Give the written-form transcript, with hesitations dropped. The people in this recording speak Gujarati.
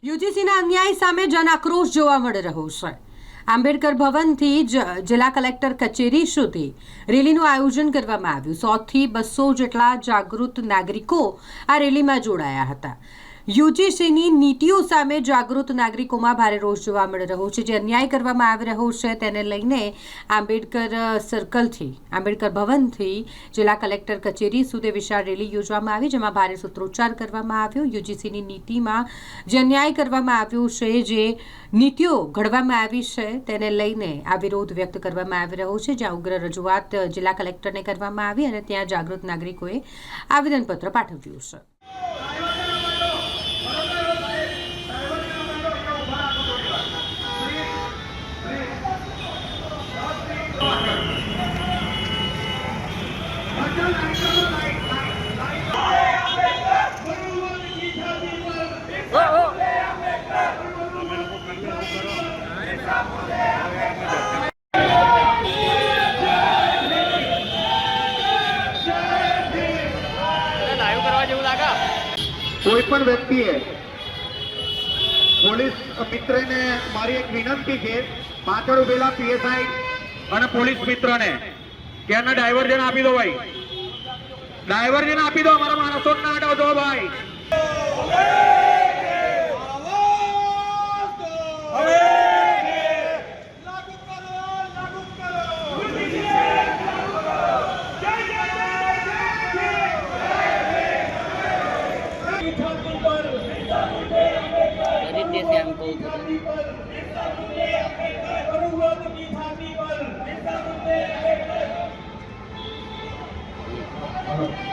યુજીસીના અન્યાય સામે જન આક્રોશ જોવા મળી રહ્યો છે। આંબેડકર ભવનથી જિલ્લા કલેક્ટર કચેરી સુધી રેલીનું આયોજન કરવામાં આવ્યું। 100 થી 200 જેટલા જાગૃત નાગરિકો આ રેલીમાં જોડાયા હતા। યુજીસીની નીતિઓ સામે જાગૃત નાગરિકોમાં ભારે રોષ જોવા મળી રહ્યો છે। જે અન્યાય કરવામાં આવી રહ્યો છે તેને લઈને આંબેડકર સર્કલથી આંબેડકર ભવનથી જિલ્લા કલેક્ટર કચેરી સુધી વિશાળ રેલી યોજવામાં આવી, જેમાં ભારે સૂત્રોચ્ચાર કરવામાં આવ્યો। યુજીસીની નીતિમાં જે અન્યાય કરવામાં આવ્યો છે, જે નીતિઓ ઘડવામાં આવી છે તેને લઈને આ વિરોધ વ્યક્ત કરવામાં આવી રહ્યો છે, જ્યાં ઉગ્ર રજૂઆત જિલ્લા કલેક્ટરને કરવામાં આવી અને ત્યાં જાગૃત નાગરિકોએ આવેદનપત્ર પાઠવ્યું છે। कोई पण व्यक्ति है પોલીસ મિત્રને મારી એક વિનંતી છે, પાછળ ઉભેલા પીએસઆઈ અને પોલીસ મિત્રને કે આને ડાયવર્જન આપી દો ભાઈ, ડાયવર્જન આપી દો, અમારા માણસો ના અડો ભાઈ। हमको